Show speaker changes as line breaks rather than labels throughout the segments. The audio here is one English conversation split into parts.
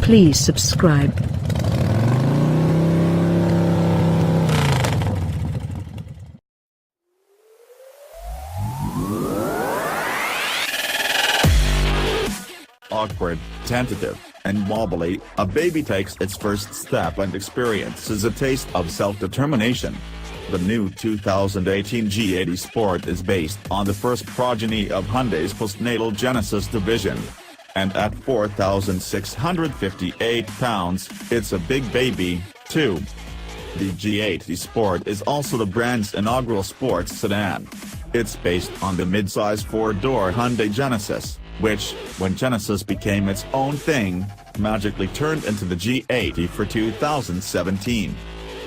Please subscribe.
Awkward, tentative, and wobbly, a baby takes its first step and experiences a taste of self-determination. The new 2018 G80 Sport is based on the first progeny of Hyundai's postnatal Genesis division. And at 4,658 pounds, it's a big baby, too. The G80 Sport is also the brand's inaugural sports sedan. It's based on the mid-size four-door Hyundai Genesis, which, when Genesis became its own thing, magically turned into the G80 for 2017.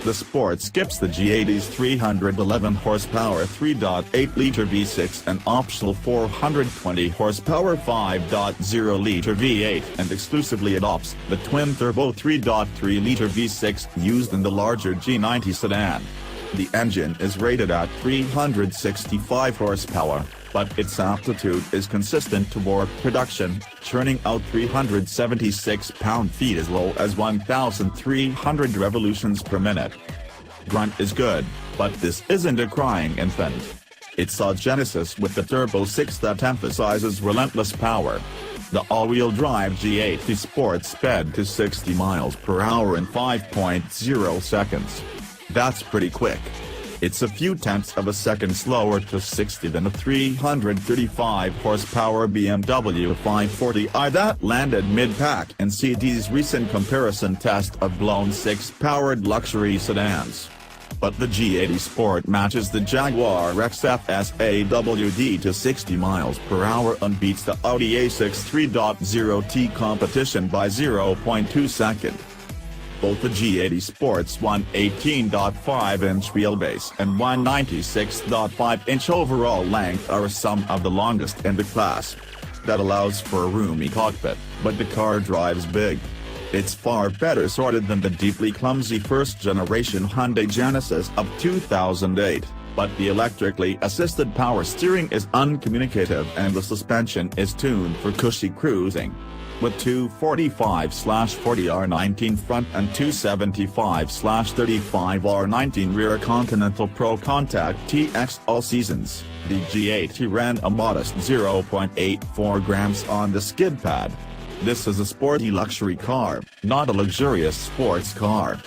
The Sport skips the G80's 311 horsepower 3.8-liter V6 and optional 420 horsepower 5.0-liter V8 and exclusively adopts the twin-turbo 3.3-liter V6 used in the larger G90 sedan. The engine is rated at 365 horsepower, but its aptitude is consistent toward production, churning out 376 pound-feet as low as 1,300 revolutions per minute. Grunt is good, but this isn't a crying infant. It's a Genesis with the Turbo 6 that emphasizes relentless power. The all-wheel drive G80 Sport sped to 60 miles per hour in 5.0 seconds. That's pretty quick. It's a few tenths of a second slower to 60 than a 335 horsepower BMW 540i that landed mid-pack in CD's recent comparison test of blown 6-powered luxury sedans. But the G80 Sport matches the Jaguar XFS AWD to 60 miles per hour and beats the Audi A6 3.0T competition by 0.2 seconds. Both the G80 Sport's 118.5-inch wheelbase and 196.5-inch overall length are some of the longest in the class. That allows for a roomy cockpit, but the car drives big. It's far better sorted than the deeply clumsy first-generation Hyundai Genesis of 2008, but the electrically assisted power steering is uncommunicative and the suspension is tuned for cushy cruising. With 245/40R19 front and 275/35R19 rear Continental Pro Contact TX all seasons, the G80 ran a modest 0.84 grams on the skid pad. This is a sporty luxury car, not a luxurious sports car.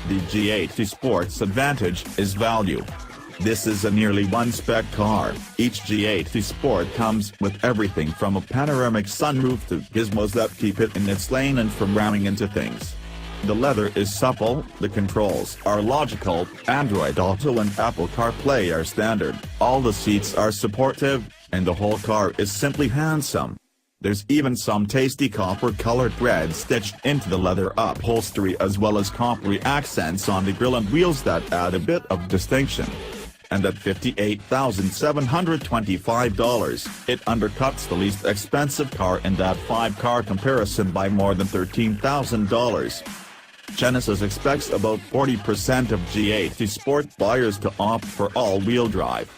The G80 Sport's advantage is value. This is a nearly one-spec car. Each G80 Sport comes with everything from a panoramic sunroof to gizmos that keep it in its lane and from ramming into things. The leather is supple, the controls are logical, Android Auto and Apple CarPlay are standard, all the seats are supportive, and the whole car is simply handsome. There's even some tasty copper-colored thread stitched into the leather upholstery as well as coppery accents on the grille and wheels that add a bit of distinction. And at $58,725, it undercuts the least expensive car in that 5-car comparison by more than $13,000. Genesis expects about 40% of G80 Sport buyers to opt for all-wheel drive.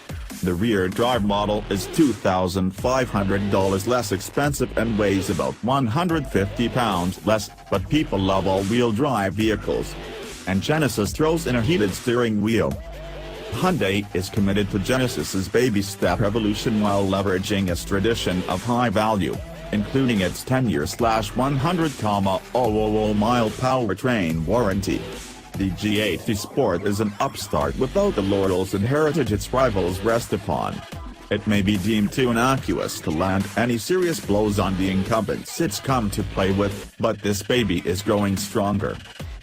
The rear drive model is $2,500 less expensive and weighs about 150 pounds less, but people love all-wheel drive vehicles. And Genesis throws in a heated steering wheel. Hyundai is committed to Genesis's baby step revolution while leveraging its tradition of high value, including its 10-year/100,000-mile powertrain warranty. The G80 Sport is an upstart without the laurels and heritage its rivals rest upon. It may be deemed too innocuous to land any serious blows on the incumbents it's come to play with, but this baby is growing stronger.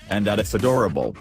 And that it's adorable.